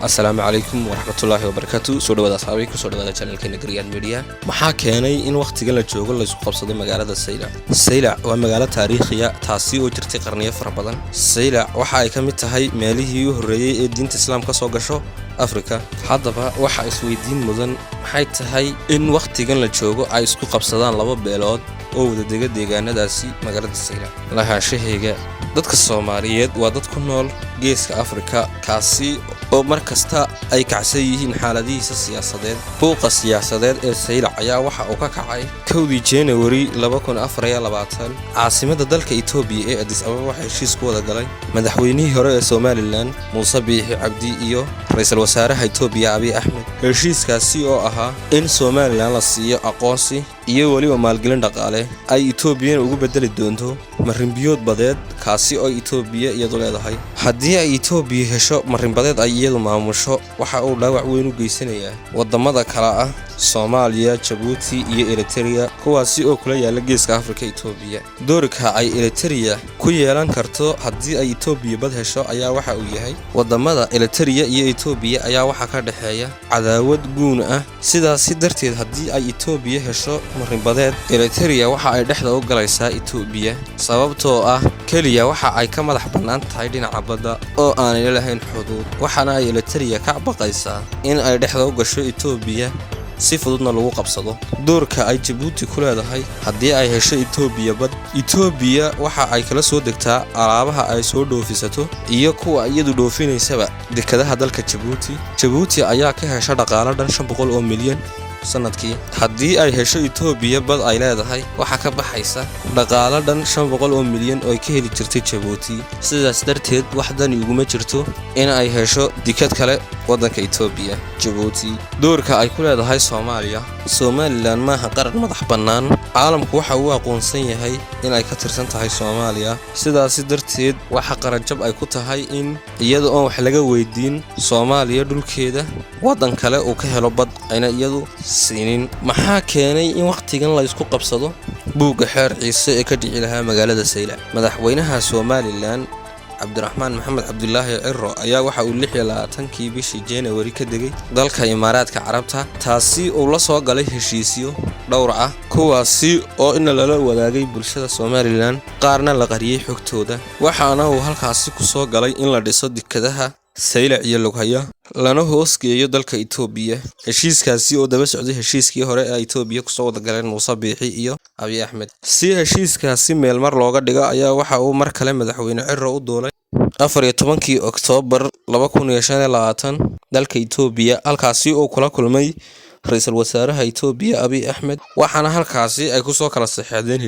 السلام عليكم ورحمة الله وبركاته. سو dhawaad asxaabi ku soo dhawaada channelkeena Green Media. Maxaa keenay in waqtigan la joogo la isku qabsado magaalada Saylac? Saylac waa magaalo taariikhi ah taasi oo jirtay qarniyo fara badan. Saylac waxa ay ka mid tahay meelihii u horeeyay ee diinta Islaamka soo gasho Afrika. Haddaba waxa isweydiin mudan maxay tahay in waqtigan la joogo ay isku qabsadaan laba beelood oo wada deegaanadaasi magaalada Saylac. Lahaanshaheega dadka Soomaaliyeed waa dad ku nool geeska Afrika kaasi oo markasta ay kacsan yihiin xaaladihiisa siyaasadeed. Buuqa siyaasadeed ee Saylac ayaa waxa uu ka kacay 1 January 2024 caasimadda dalka Itoobiya ee Addis Ababa waxay heshiis ku wada galay madaxweynihii hore ee Somaliland Muuse Biixi Cabdi iyo ra'iisul wasaaraha Itoobiya Abiy Ahmed. Heshiiskaasi oo ahaa in Somaliland la siiyo aqoonsi iyo waliba maalgelin dhaqaale ay Itoobiya ugu bedeli doonto marinbiyood badeed kaasi oo Itoobiya iyadu leedahay. Haddii ay Itoobiya hesho marin badeed ay iyadu maamusho waxa uu dhaawac weyn u geysanayaa wadamada kale ah Soomaaliya, Djibouti iyo Eritrea kuwaasi oo kula yaala geeska Afrika Itoobiya. Doorka ay Eritrea ku yeelan karto haddii ay Itoobiya bad hesho ayaa waxa uu yahay wadamada Eritrea iyo Itoobiya ayaa waxa ka dhaxeeya cadaawad guun ah. Sidaas darteed haddii ay Itoobiya hesho marin badeed Eritrea waxa ay dhexda u galaysaa Itoobiya sababtoo ah kaliya waxa ay ka madax bannaan tahay dhinaca badda oo aanay lahayn xuduud. Waxaana ay Eritrea ka baqaysaa in ay dhexda u gasho Itoobiya si fududna lagu qabsado. Doorka ay Djibouti ku leedahay haddii ay hesho Itoobiya bad, Itoobiya waxa ay kala soo degtaa alaabaha ay soo dhoofisato iyo kuwa iyadu dhoofineysaba dekedaha dalka Djibouti. Djibouti ayaa ka hesha dhaqaale dhan 500 milyan sanadkii. Haddii ay hesho Itoobiya bad ay leedahay waxa ka baxaysa dhaqaale dhan 500 milyan oo ay ka heli jirtay Djibouti. Sidaas darteed waxdan iguma jirto in ay hesho deked kale wadanka Itoobiya. Djibouti doorka ay ku leedahay Soomaaliya, Somaliland maaha qaran madax bannaan. Caalamku waxa uu aqoonsan yahay in ay ka tirsan tahay Soomaaliya. Sidaas darteed waxa qaranjab ay ku tahay in iyada oo wax laga weydiin Soomaaliya dhulkeeda wadan kale uu ka helo bad ayna iyadu siinin. Maxaa keenay in waqtigan la isku qabsado buuga xeer ciise ee ka dhici lahaa magaalada Saylac? Madaxweynaha Somaliland Cabdiraxmaan Maxamed Cabdullaahi Cirro ayaa waxa uu 26 bishii January ka degay dalka Imaaraadka Carabta taasi oo la soo galay heshiisyo dhowr ah kuwaasi oo in la wadaagay bulshada Somaliland qaarna la qariyay xogtooda. Waxaana uu halkaasi ku soo galay in la dhiso dekedaha Saylac iyo Lughaya lana hoos geeyo dalka Itoobiya. Heshiiskaasi oo daba socday heshiiskii hore ee Itoobiya ku soo wada galeen Muuse Biixi iyo Abiy Ahmed. Si heshiiskaasi meel mar looga dhigo ayaa waxa uu mar kale madaxweyne Cirro u doolay 14 Oktoobar 2025 dalka Itoobiya halkaasi oo kula kulmay ra'iisul wasaaraha Itoobiya Abiy Ahmed. Waxaana halkaasi ay ku soo kala saxeexdeen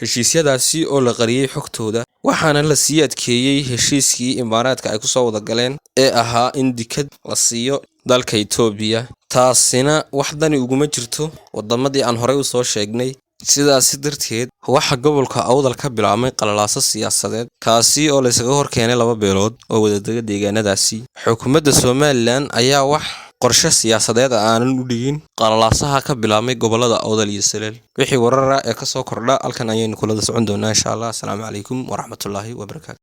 heshiisyadaasi oo la qariyay xogtooda. Waxaana la sii adkeeyay heshiiskii Imaaraadka ay ku soo wada galeen ee ahaa in deked la siiyo dalka Itoobiya. Taasina waxdan iguma jirto wadamadii aan horey u soo sheegnay. Sidaas darteed waxa gobolka Awdal ka bilaabmay qalalaasa siyaasadeed kaasi oo la isaga hor keenay laba beelood oo wada deegaanadaasi. Xukuumadda Somaliland ayaa wax qorshe siyaasadeed aanan u dhigin qalalaasaha ka bilaabmay gobolada Awdal iyo Salel. Wixii warar ah ee ka soo kordha halkan ayaynu kula socon doonaa insha Allah. Assalaamu calaykum wa rahmatullaahi wa barakaatuh.